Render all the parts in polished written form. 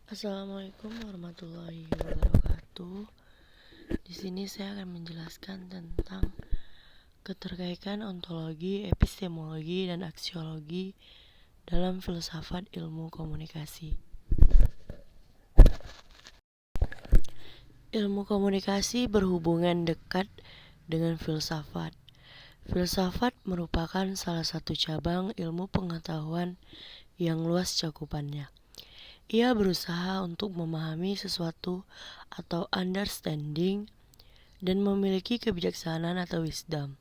Assalamualaikum warahmatullahi wabarakatuh. Di sini saya akan menjelaskan tentang keterkaitan ontologi, epistemologi, dan aksiologi dalam filsafat ilmu komunikasi. Ilmu komunikasi berhubungan dekat dengan filsafat. Filsafat merupakan salah satu cabang ilmu pengetahuan yang luas cakupannya. Ia berusaha untuk memahami sesuatu atau understanding dan memiliki kebijaksanaan atau wisdom.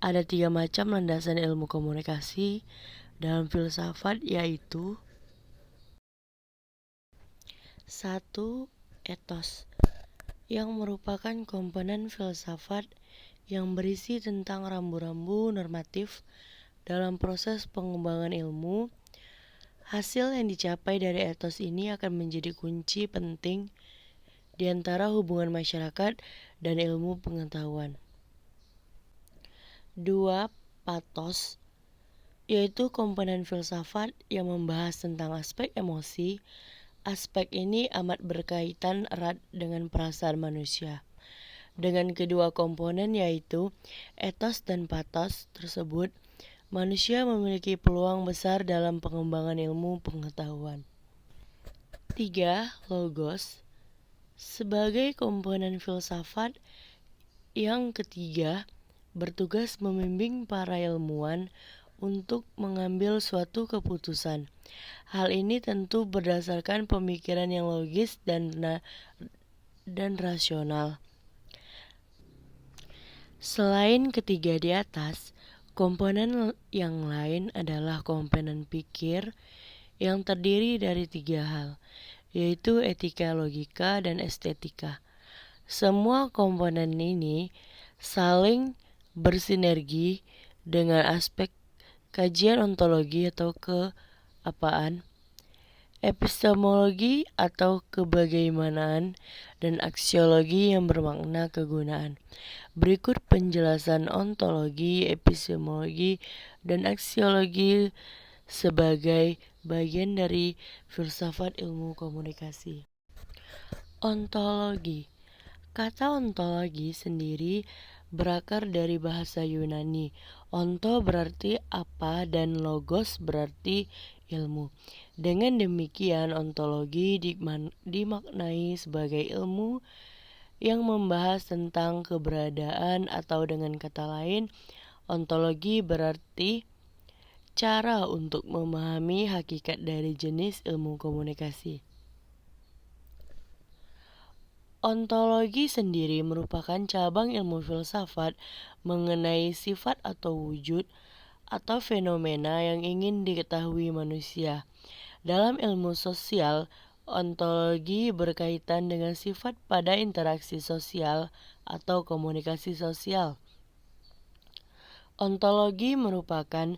Ada 3 macam landasan ilmu komunikasi dalam filsafat, yaitu 1. Etos, yang merupakan komponen filsafat yang berisi tentang rambu-rambu normatif dalam proses pengembangan ilmu. Hasil yang dicapai dari etos ini akan menjadi kunci penting di antara hubungan masyarakat dan ilmu pengetahuan. 2. Patos, yaitu komponen filsafat yang membahas tentang aspek emosi. Aspek ini amat berkaitan erat dengan perasaan manusia. Dengan kedua komponen yaitu etos dan patos tersebut, manusia memiliki peluang besar dalam pengembangan ilmu pengetahuan. 3. Logos, sebagai komponen filsafat yang ketiga, bertugas membimbing para ilmuwan untuk mengambil suatu keputusan. Hal ini tentu berdasarkan pemikiran yang logis dan rasional. Selain ketiga di atas, komponen yang lain adalah komponen pikir yang terdiri dari 3 hal, yaitu etika, logika, dan estetika. Semua komponen ini saling bersinergi dengan aspek kajian ontologi atau keapaan, epistemologi atau kebagaimanaan, dan aksiologi yang bermakna kegunaan. Berikut penjelasan ontologi, epistemologi, dan aksiologi sebagai bagian dari filsafat ilmu komunikasi. Ontologi. Kata ontologi sendiri berakar dari bahasa Yunani. Onto berarti apa dan logos berarti ilmu. Dengan demikian, ontologi dimaknai sebagai ilmu yang membahas tentang keberadaan, atau dengan kata lain, ontologi berarti cara untuk memahami hakikat dari jenis ilmu komunikasi. Ontologi sendiri merupakan cabang ilmu filsafat mengenai sifat atau wujud atau fenomena yang ingin diketahui manusia. Dalam ilmu sosial, ontologi berkaitan dengan sifat pada interaksi sosial atau komunikasi sosial. Ontologi merupakan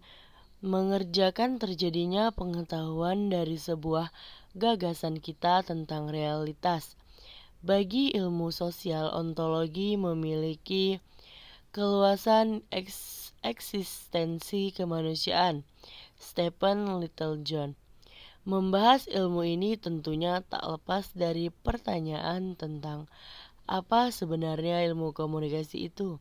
mengerjakan terjadinya pengetahuan dari sebuah gagasan kita tentang realitas. Bagi ilmu sosial, ontologi memiliki keluasan eksistensi kemanusiaan. Stephen Littlejohn membahas ilmu ini tentunya tak lepas dari pertanyaan tentang apa sebenarnya ilmu komunikasi itu,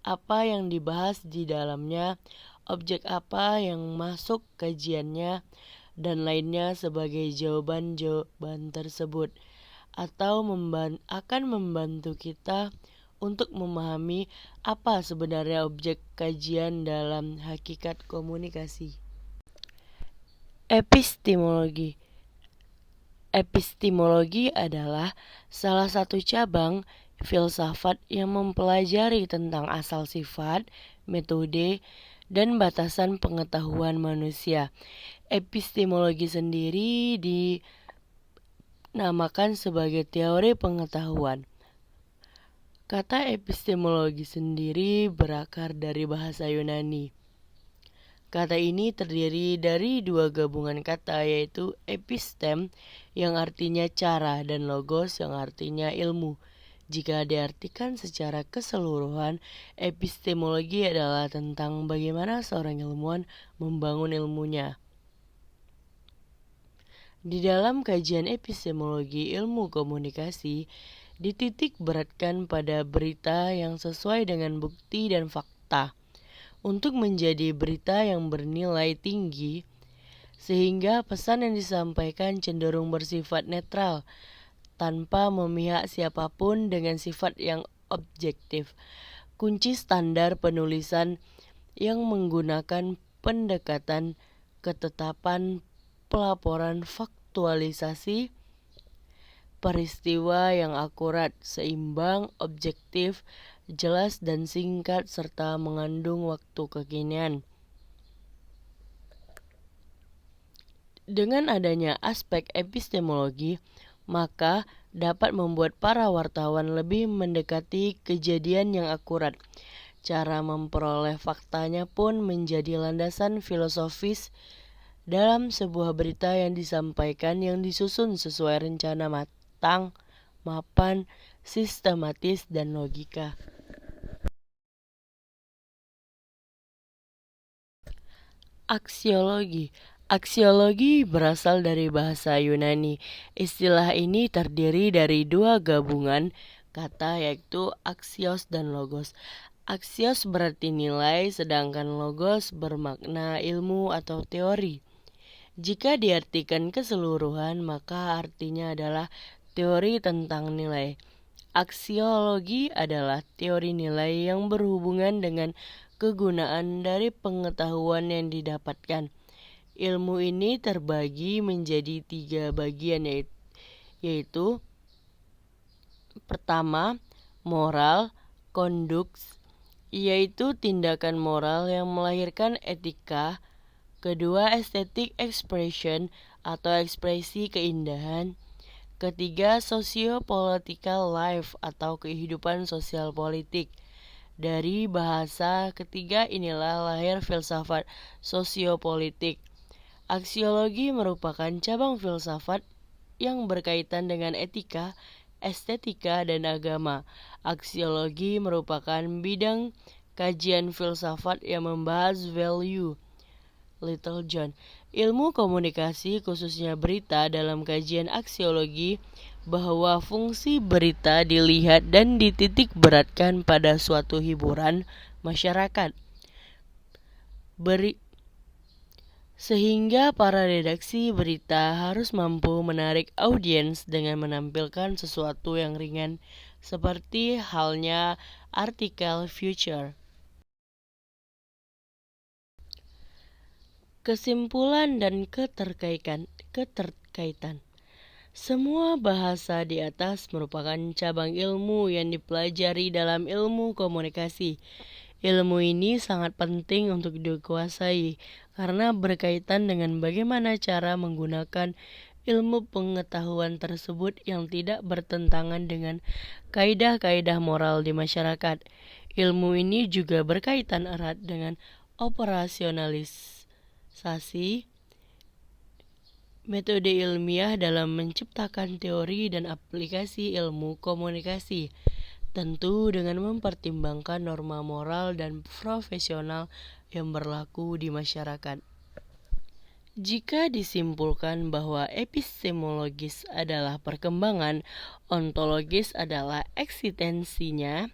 apa yang dibahas di dalamnya, objek apa yang masuk kajiannya, dan lainnya. Sebagai jawaban tersebut atau akan membantu kita untuk memahami apa sebenarnya objek kajian dalam hakikat komunikasi. Epistemologi. Epistemologi adalah salah satu cabang filsafat yang mempelajari tentang asal sifat, metode, dan batasan pengetahuan manusia. Epistemologi sendiri dinamakan sebagai teori pengetahuan. Kata epistemologi sendiri berakar dari bahasa Yunani. Kata ini terdiri dari 2 gabungan kata, yaitu epistem yang artinya cara dan logos yang artinya ilmu. Jika diartikan secara keseluruhan, epistemologi adalah tentang bagaimana seorang ilmuwan membangun ilmunya. Di dalam kajian epistemologi ilmu komunikasi, dititik beratkan pada berita yang sesuai dengan bukti dan fakta untuk menjadi berita yang bernilai tinggi, sehingga pesan yang disampaikan cenderung bersifat netral, tanpa memihak siapapun dengan sifat yang objektif. Kunci standar penulisan yang menggunakan pendekatan ketetapan pelaporan faktualisasi peristiwa yang akurat, seimbang, objektif, jelas dan singkat serta mengandung waktu kekinian. Dengan adanya aspek epistemologi, maka dapat membuat para wartawan lebih mendekati kejadian yang akurat. Cara memperoleh faktanya pun menjadi landasan filosofis dalam sebuah berita yang disampaikan yang disusun sesuai rencana matang, mapan, sistematis, dan logika. Aksiologi. Aksiologi berasal dari bahasa Yunani. Istilah ini terdiri dari dua gabungan kata yaitu aksios dan logos. Aksios berarti nilai, sedangkan logos bermakna ilmu atau teori. Jika diartikan keseluruhan, maka artinya adalah teori tentang nilai. Aksiologi adalah teori nilai yang berhubungan dengan kegunaan dari pengetahuan yang didapatkan. Ilmu ini terbagi menjadi 3 bagian yaitu pertama, moral, conduct, yaitu tindakan moral yang melahirkan etika. Kedua, aesthetic expression atau ekspresi keindahan. Ketiga, socio-political life atau kehidupan sosial politik. Dari bahasa ketiga inilah lahir filsafat sosiopolitik. Aksiologi merupakan cabang filsafat yang berkaitan dengan etika, estetika, dan agama. Aksiologi merupakan bidang kajian filsafat yang membahas value. Little John. Ilmu komunikasi khususnya berita dalam kajian aksiologi bahwa fungsi berita dilihat dan dititik beratkan pada suatu hiburan masyarakat. Sehingga para redaksi berita harus mampu menarik audiens dengan menampilkan sesuatu yang ringan seperti halnya artikel Future. Kesimpulan dan keterkaitan. Semua bahasa di atas merupakan cabang ilmu yang dipelajari dalam ilmu komunikasi. Ilmu ini sangat penting untuk dikuasai karena berkaitan dengan bagaimana cara menggunakan ilmu pengetahuan tersebut yang tidak bertentangan dengan kaidah-kaidah moral di masyarakat. Ilmu ini juga berkaitan erat dengan operasionalisasi metode ilmiah dalam menciptakan teori dan aplikasi ilmu komunikasi, tentu dengan mempertimbangkan norma moral dan profesional yang berlaku di masyarakat. Jika disimpulkan bahwa epistemologis adalah perkembangan, ontologis adalah eksistensinya,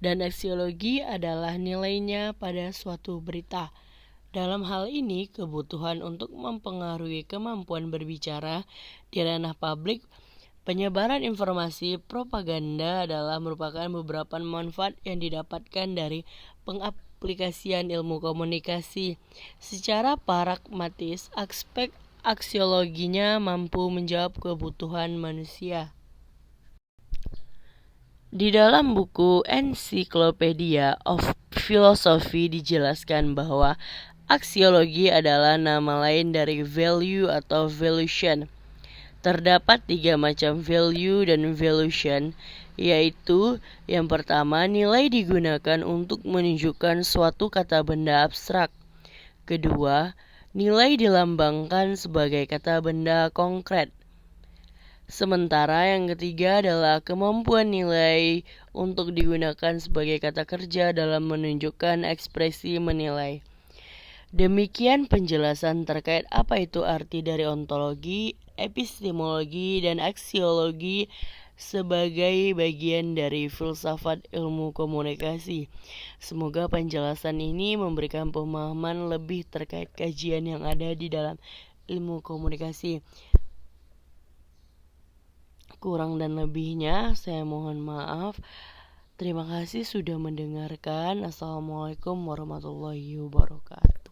dan aksiologi adalah nilainya pada suatu berita. Dalam hal ini, kebutuhan untuk mempengaruhi kemampuan berbicara di ranah publik, penyebaran informasi propaganda adalah merupakan beberapa manfaat yang didapatkan dari pengaplikasian ilmu komunikasi. Secara pragmatis, aspek aksiologinya mampu menjawab kebutuhan manusia. Di dalam buku Encyclopedia of Philosophy dijelaskan bahwa aksiologi adalah nama lain dari value atau valuation. Terdapat 3 macam value dan valuation, yaitu yang pertama, nilai digunakan untuk menunjukkan suatu kata benda abstrak. Kedua, nilai dilambangkan sebagai kata benda konkret. Sementara yang ketiga adalah kemampuan nilai untuk digunakan sebagai kata kerja dalam menunjukkan ekspresi menilai. Demikian penjelasan terkait apa itu arti dari ontologi, epistemologi, dan aksiologi sebagai bagian dari filsafat ilmu komunikasi. Semoga penjelasan ini memberikan pemahaman lebih terkait kajian yang ada di dalam ilmu komunikasi. Kurang dan lebihnya saya mohon maaf. Terima kasih sudah mendengarkan. Assalamualaikum warahmatullahi wabarakatuh.